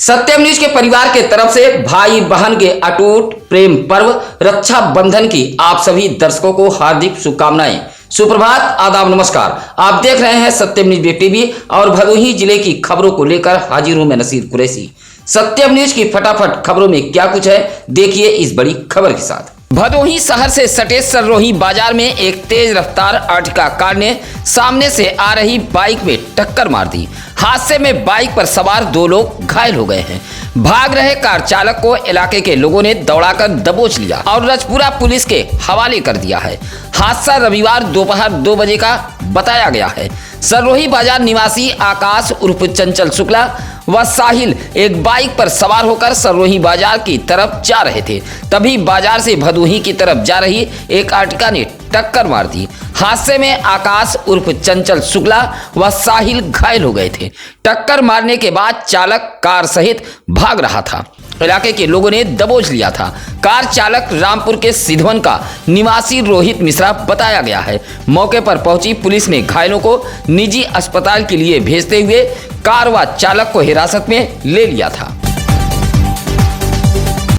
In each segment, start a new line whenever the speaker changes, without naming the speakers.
सत्यम news के परिवार के तरफ से भाई बहन के अटूट प्रेम पर्व रक्षा बंधन की आप सभी दर्शकों को हार्दिक शुभकामनाएं। सुप्रभात, आदाब, नमस्कार। आप देख रहे हैं सत्यम न्यूज वेब टीवी और भदोही जिले की खबरों को लेकर हाजिर हूं मैं नसीर कुरैशी। सत्यम न्यूज की फटाफट खबरों में क्या कुछ है, देखिए इस बड़ी खबर के साथ। भदोही शहर से सटे सररोही बाजार में एक तेज रफ्तार अर्टिगा कार ने सामने से आ रही बाइक में टक्कर मार दी। हादसे में बाइक पर सवार 2 लोग घायल हो गए हैं। भाग रहे कार चालक को इलाके के लोगों ने दौड़ाकर दबोच लिया और रजपुरा पुलिस के हवाले कर दिया है। हादसा रविवार दोपहर 2 बजे का बताया गया है। सररोही बाजार निवासी आकाश उर्फ चंचल शुक्ला व साहिल एक बाइक पर सवार होकर सररोही बाजार की तरफ जा रहे थे। तभी बाजार से भदोही की तरफ जा रही एक अर्टिगा ने टक्कर मार दी। हादसे में आकाश उर्फ चंचल शुक्ला व साहिल घायल हो गए थे। टक्कर मारने के बाद चालक कार सहित भाग रहा था। इलाके के लोगों ने दबोच लिया था। कार चालक रामपुर के सिधवन का निवासी रोहित मिश्रा बताया गया है। मौके पर पहुंची पुलिस ने घायलों को निजी अस्पताल के लिए भेजते हुए कार व चालक को हिरासत में ले लिया था।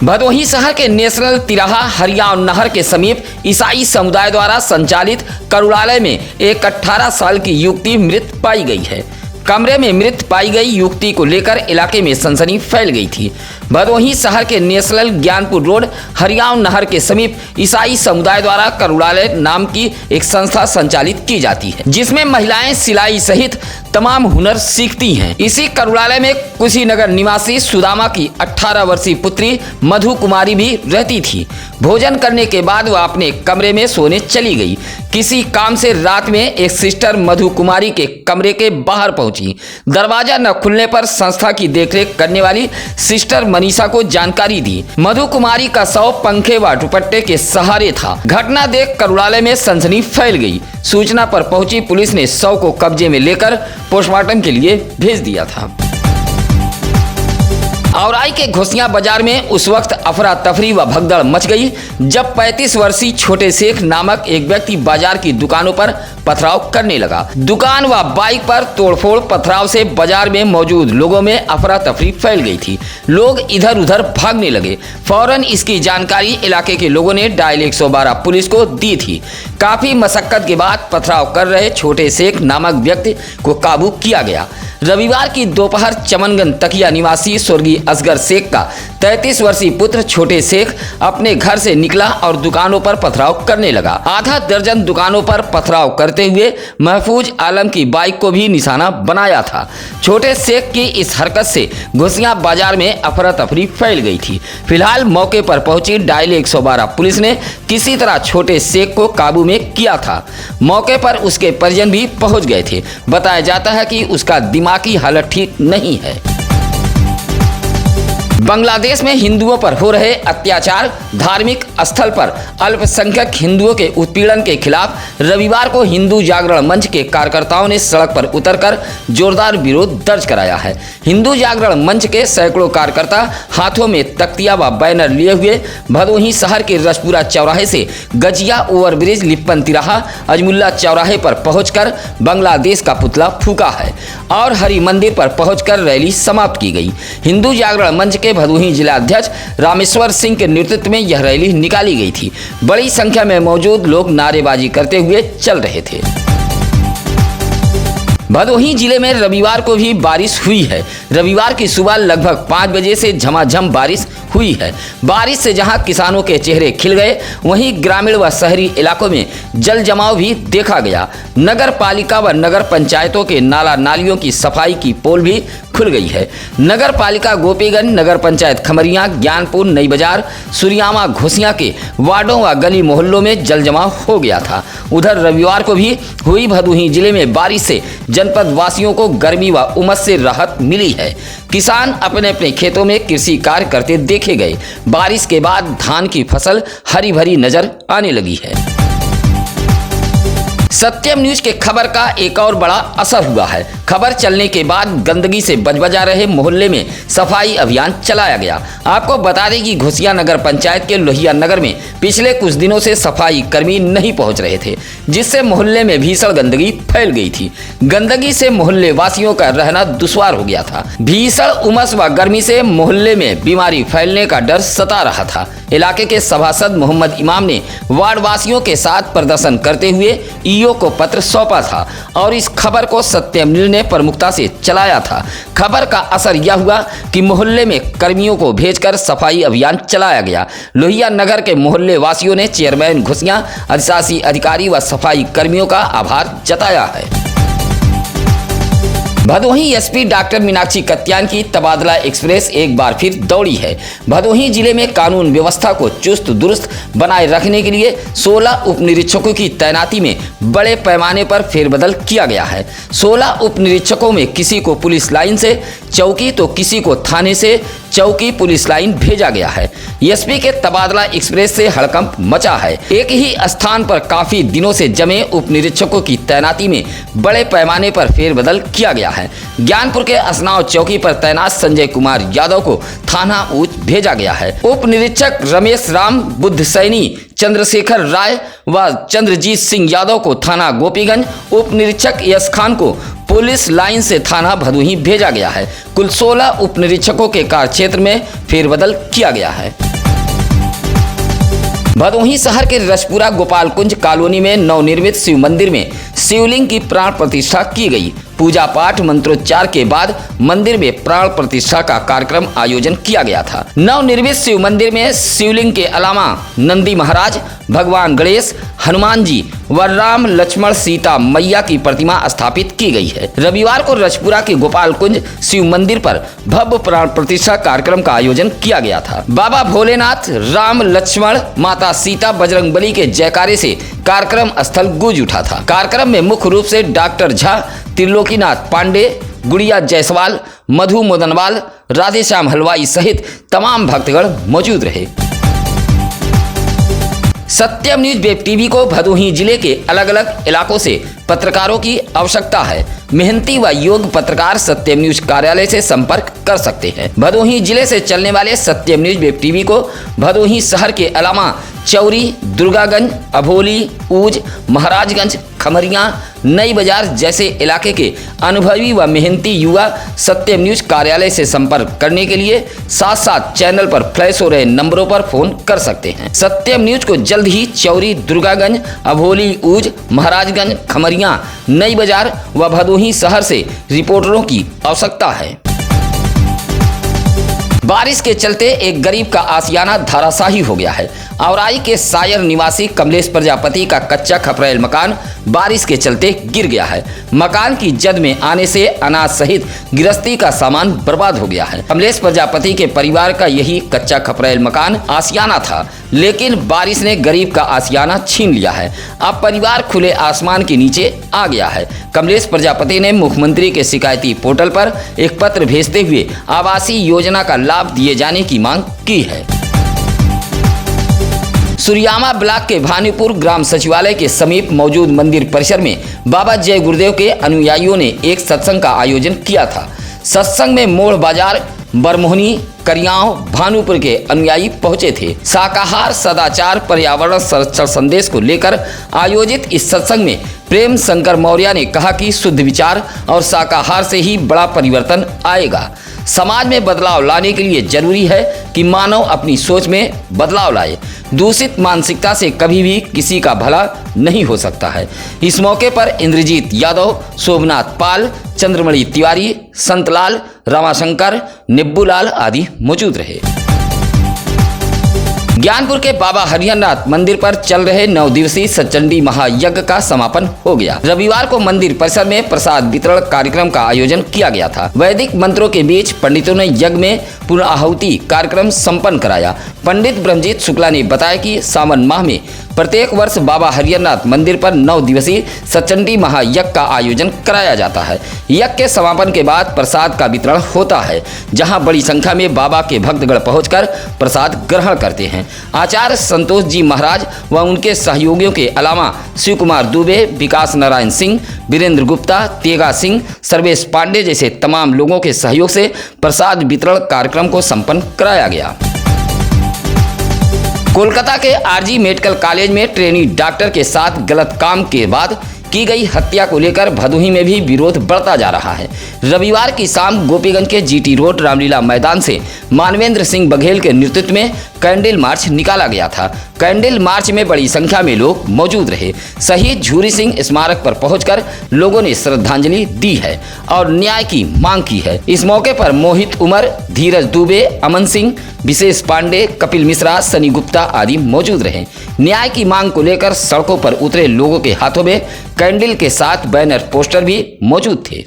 भदोही शहर के नेशनल तिराहा हरियाण नहर के समीप ईसाई समुदाय द्वारा संचालित करुणालय में एक 18 साल की युवती मृत पाई गई है। कमरे में मृत पाई गई युवती को लेकर इलाके में सनसनी फैल गई थी। भदोही शहर के नेशनल ज्ञानपुर रोड हरियाण नहर के समीप ईसाई समुदाय द्वारा करुणालय नाम की एक संस्था संचालित की जाती है, जिसमें महिलाएं सिलाई सहित तमाम हुनर सीखती हैं। इसी करुणालय में कुशीनगर निवासी सुदामा की 18 वर्षीय पुत्री मधु कुमारी भी रहती थी। भोजन करने के बाद वह अपने कमरे में सोने चली गई। किसी काम से रात में एक सिस्टर मधु कुमारी के कमरे के बाहर पहुंची। दरवाजा न खुलने पर संस्था की देखरेख करने वाली सिस्टर मनीषा को जानकारी दी। मधु कुमारी का शव पंखे व दुपट्टे के सहारे था। घटना देख करुणालय में सनसनी फैल गई। सूचना पर पहुंची पुलिस ने शव को कब्जे में लेकर पोस्टमार्टम के लिए भेज दिया था। औराई के घोसिया बाजार में उस वक्त अफरा तफरी व भगदड़ मच गई जब 35 वर्षीय छोटे शेख नामक एक व्यक्ति बाजार की दुकानों पर पथराव करने लगा। दुकान व बाइक पर तोड़फोड़ पथराव से बाजार में मौजूद लोगों में अफरा तफरी फैल गई थी। लोग इधर उधर भागने लगे। फौरन इसकी जानकारी इलाके के लोगों ने डायल 112 पुलिस को दी थी। काफी मशक्कत के बाद पथराव कर रहे छोटे शेख नामक व्यक्ति को काबू किया गया। रविवार की दोपहर चमनगंज तकिया निवासी स्वर्गीय असगर शेख का 33 वर्षीय पुत्र छोटे शेख अपने घर से निकला और दुकानों पर पथराव करने लगा। आधा दर्जन दुकानों पर पथराव करते हुए महफूज आलम की बाइक को भी निशाना बनाया था। छोटे शेख की इस हरकत से घोसिया बाजार में अफरा तफरी फैल गई थी। फिलहाल मौके पर पहुंची डायल 112 पुलिस ने किसी तरह छोटे शेख को काबू में किया था। मौके पर उसके परिजन भी पहुंच गए थे। बताया जाता है कि उसका दिमागी हालत ठीक नहीं है। बांग्लादेश में हिंदुओं पर हो रहे अत्याचार, धार्मिक स्थल पर अल्पसंख्यक हिंदुओं के उत्पीड़न के खिलाफ रविवार को हिंदू जागरण मंच के कार्यकर्ताओं ने सड़क पर उतरकर जोरदार विरोध दर्ज कराया है। हिंदू जागरण मंच के सैकड़ों कार्यकर्ता हाथों में तख्तियां व बैनर लिए हुए भदोही शहर के रजपुरा चौराहे से गजिया ओवरब्रिज, लिप्पन तिराहा, अजमुल्ला चौराहे पर पहुंचकर बांग्लादेश का पुतला फूका है और हरि मंदिर पर पहुंचकर रैली समाप्त की गई। हिंदू जागरण मंच के भदोही जिलाध्यक्ष रामेश्वर सिंह के नेतृत्व में यह रैली निकाली गई थी। बड़ी संख्या में मौजूद लोग नारेबाजी करते हुए चल रहे थे। भदोही जिले में रविवार को भी बारिश हुई है। रविवार की सुबह लगभग 5 बजे से झमाझम बारिश हुई है। बारिश से जहां किसानों के चेहरे खिल गए, वहीं ग्रामीण व शहरी इलाकों में जल जमाव भी देखा गया। नगर पालिका व नगर पंचायतों के नाला नालियों की सफाई की पोल भी खुल गई है। नगर पालिका गोपीगंज, नगर पंचायत खमरिया, ज्ञानपुर, नई बाजार, सुरियामा, घोसिया के वार्डों व गली मोहल्लों में जल जमाव हो गया था। उधर रविवार को भी हुई भदोही जिले में बारिश से जनपद वासियों को गर्मी व उमस से राहत मिली है। किसान अपने अपने खेतों में कृषि कार्य करते देखे गए। बारिश के बाद धान की फसल हरी भरी नजर आने लगी है। सत्यम न्यूज के खबर का एक और बड़ा असर हुआ है। खबर चलने के बाद गंदगी से बजबजा रहे मोहल्ले में सफाई अभियान चलाया गया। आपको बता दें कि घुसिया नगर पंचायत के लोहिया नगर में पिछले कुछ दिनों से सफाई कर्मी नहीं पहुंच रहे थे, जिससे मोहल्ले में भीषण गंदगी फैल गई थी। गंदगी से मोहल्ले वासियों का रहना दुश्वार हो गया था। भीषण उमस व गर्मी से मोहल्ले में बीमारी फैलने का डर सता रहा था। इलाके के सभासद मोहम्मद इमाम ने वार्ड वासियों के साथ प्रदर्शन करते हुए ईओ को पत्र सौंपा था और इस खबर को सत्यम न्यूज ने प्रमुखता से चलाया था। खबर का असर यह हुआ कि मोहल्ले में कर्मियों को भेजकर सफाई अभियान चलाया गया। लोहिया नगर के मोहल्ले वासियों ने चेयरमैन घुसिया, अधिशासी अधिकारी व सफाई कर्मियों का आभार जताया है। भदोही एसपी डॉक्टर मीनाक्षी कत्यान की तबादला एक्सप्रेस एक बार फिर दौड़ी है। भदोही जिले में कानून व्यवस्था को चुस्त दुरुस्त बनाए रखने के लिए 16 उप निरीक्षकों की तैनाती में बड़े पैमाने पर फेरबदल किया गया है। 16 उप निरीक्षकों में किसी को पुलिस लाइन से चौकी तो किसी को थाने से चौकी पुलिस लाइन भेजा गया है। एसपी के तबादला एक्सप्रेस से हड़कंप मचा है। एक ही स्थान पर काफी दिनों से जमे उप निरीक्षकों की तैनाती में बड़े पैमाने पर फेरबदल किया गया है। ज्ञानपुर के असनाव चौकी पर तैनात संजय कुमार यादव को थाना ऊंच भेजा गया है। उप निरीक्षक रमेश राम बुद्ध सैनी, चंद्रशेखर राय व चंद्रजीत सिंह यादव को थाना गोपीगंज, उप निरीक्षक यश खान को पुलिस लाइन से थाना भदोही भेजा गया है। कुल 16 उप निरीक्षकों के कार्य क्षेत्र में फेरबदल किया गया है। भदोही शहर के रसपुरा गोपाल कुंज कॉलोनी में नवनिर्मित शिव मंदिर में शिवलिंग की प्राण प्रतिष्ठा की गई। पूजा पाठ मंत्रोच्चार के बाद मंदिर में प्राण प्रतिष्ठा का कार्यक्रम आयोजन किया गया था। नवनिर्मित शिव मंदिर में शिवलिंग के अलावा नंदी महाराज, भगवान गणेश, हनुमान जी व राम लक्ष्मण सीता मैया की प्रतिमा स्थापित की गई है। रविवार को रजपुरा के गोपाल कुंज शिव मंदिर पर भव्य प्राण प्रतिष्ठा कार्यक्रम का आयोजन किया गया था। बाबा भोलेनाथ, राम लक्ष्मण, माता सीता, बजरंगबली के जयकारे से कार्यक्रम स्थल गूंज उठा था। कार्यक्रम में मुख्य रूप से डॉक्टर झा, त्रिलोकीनाथ पांडे, गुड़िया जायसवाल, मधु मोदनवाल, राधेश्याम हलवाई सहित तमाम भक्तगण मौजूद रहे। सत्यम न्यूज वेब टीवी को भदोही जिले के अलग अलग इलाकों से पत्रकारों की आवश्यकता है। मेहनती व योग्य पत्रकार सत्यम न्यूज कार्यालय से संपर्क कर सकते हैं। भदोही जिले से चलने वाले सत्यम न्यूज वेब टीवी को भदोही शहर के अलावा चौरी, दुर्गागंज, अभोली, ऊज, महाराजगंज, खमरिया, नई बाजार जैसे इलाके के अनुभवी व मेहनती युवा सत्यम न्यूज कार्यालय से संपर्क करने के लिए साथ साथ चैनल पर फ्लैश हो रहे नंबरों पर फोन कर सकते हैं। सत्यम न्यूज को जल्द ही चौरी, दुर्गागंज, अभोली, ऊज, महाराजगंज, खमरिया, नई बाजार व भदोही शहर से रिपोर्टरों की आवश्यकता है। बारिश के चलते एक गरीब का आशियाना धराशायी हो गया है। औराई के सायर निवासी कमलेश प्रजापति का कच्चा खपरेल मकान बारिश के चलते गिर गया है। मकान की जद में आने से अनाज सहित गृहस्थी का सामान बर्बाद हो गया है। कमलेश प्रजापति के परिवार का यही कच्चा खपरेल मकान आशियाना था, लेकिन बारिश ने गरीब का आशियाना छीन लिया है। अब परिवार खुले आसमान के नीचे आ गया है। कमलेश प्रजापति ने मुख्यमंत्री के शिकायती पोर्टल पर एक पत्र भेजते हुए आवासीय योजना का लाभ दिए जाने की मांग की है। सुरियामा ब्लॉक के भानीपुर ग्राम सचिवालय के समीप मौजूद मंदिर परिसर में बाबा जय गुरुदेव के अनुयायियों ने एक सत्संग का आयोजन किया था। सत्संग में मोड़ बाजार, बरमोहनी, करियाव, भानुपुर के अनुयायी पहुंचे थे। शाकाहार, सदाचार, पर्यावरण संरक्षण संदेश को लेकर आयोजित इस सत्संग में प्रेम शंकर मौर्य ने कहा कि शुद्ध विचार और शाकाहार से ही बड़ा परिवर्तन आएगा। समाज में बदलाव लाने के लिए जरूरी है कि मानव अपनी सोच में बदलाव लाए। दूषित मानसिकता से कभी भी किसी का भला नहीं हो सकता है। इस मौके पर इंद्रजीत यादव, शोभनाथ पाल, चंद्रमणि तिवारी, संतलाल, रमाशंकर, निब्बूलाल आदि मौजूद रहे। ज्ञानपुर के बाबा हरिहरनाथ मंदिर पर चल रहे 9 दिवसीय सचंडी महायज्ञ का समापन हो गया। रविवार को मंदिर परिसर में प्रसाद वितरण कार्यक्रम का आयोजन किया गया था। वैदिक मंत्रों के बीच पंडितों ने यज्ञ में पूर्णाहुति कार्यक्रम संपन्न कराया। पंडित ब्रह्मजीत शुक्ला ने बताया कि सावन माह में प्रत्येक वर्ष बाबा हरिहरनाथ मंदिर पर 9 दिवसीय सचंडी महायज्ञ का आयोजन कराया जाता है। यज्ञ के समापन के बाद प्रसाद का वितरण होता है, जहां बड़ी संख्या में बाबा के भक्तगण पहुंचकर प्रसाद ग्रहण करते हैं। आचार्य संतोष जी महाराज व उनके सहयोगियों के अलावा शिव कुमार दुबे, विकास नारायण सिंह, वीरेंद्र गुप्ता, तेगा सिंह, सर्वेश पांडे जैसे तमाम लोगों के सहयोग से प्रसाद वितरण कार्यक्रम को संपन्न कराया गया। कोलकाता के आरजी मेडिकल कॉलेज में ट्रेनी डॉक्टर के साथ गलत काम के बाद की गई हत्या को लेकर भदोही में भी विरोध बढ़ता जा रहा है। रविवार की शाम गोपीगंज के जीटी रोड रामलीला मैदान से मानवेंद्र सिंह बघेल के नेतृत्व में कैंडल मार्च निकाला गया था। कैंडल मार्च में बड़ी संख्या में लोग मौजूद रहे। शहीद झूरी सिंह स्मारक पर पहुंचकर लोगों ने श्रद्धांजलि दी है और न्याय की मांग की है। इस मौके पर मोहित उमर, धीरज दुबे, अमन सिंह, विशेष पांडे, कपिल मिश्रा, सनी गुप्ता आदि मौजूद रहे। न्याय की मांग को लेकर सड़कों पर उतरे लोगों के हाथों में कैंडल के साथ बैनर पोस्टर भी मौजूद थे।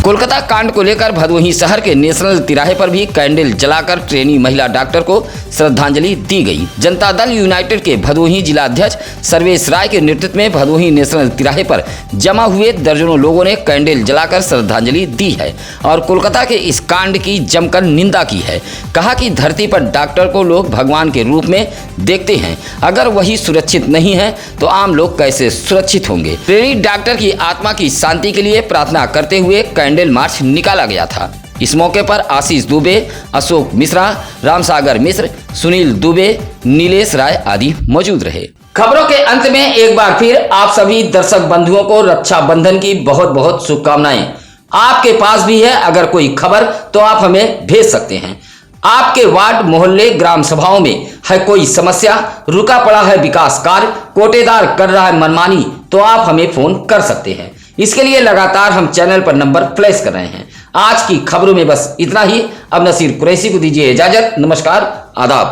कोलकाता कांड को लेकर भदोही शहर के नेशनल तिराहे पर भी कैंडल जलाकर ट्रेनी महिला डॉक्टर को श्रद्धांजलि दी गई। जनता दल यूनाइटेड के भदोही जिलाध्यक्ष सर्वेश राय के नेतृत्व में भदोही नेशनल तिराहे पर जमा हुए दर्जनों लोगों ने कैंडल जलाकर श्रद्धांजलि दी है और कोलकाता के इस कांड की जमकर निंदा की है। कहा कि धरती पर डॉक्टर को लोग भगवान के रूप में देखते हैं, अगर वही सुरक्षित नहीं है तो आम लोग कैसे सुरक्षित होंगे। ट्रेनी डॉक्टर की आत्मा की शांति के लिए प्रार्थना करते हुए कैंडल मार्च निकाला गया था। इस मौके पर आशीष दुबे, अशोक मिश्रा, रामसागर मिश्र, सुनील दुबे, नीलेश राय आदि मौजूद रहे। खबरों के अंत में एक बार फिर आप सभी दर्शक बंधुओं को रक्षाबंधन की बहुत बहुत शुभकामनाएं। आपके पास भी है अगर कोई खबर तो आप हमें भेज सकते हैं। आपके वार्ड, मोहल्ले, ग्राम सभाओं में है कोई समस्या, रुका पड़ा है विकास कार्य, कोटेदार कर रहा है मनमानी, तो आप हमें फोन कर सकते हैं। इसके लिए लगातार हम चैनल पर नंबर फ्लैश कर रहे हैं। आज की खबरों में बस इतना ही। अब नसीर कुरैशी को दीजिए इजाजत। नमस्कार, आदाब।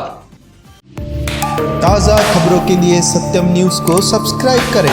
ताज़ा खबरों के लिए सत्यम न्यूज़ को सब्सक्राइब करें।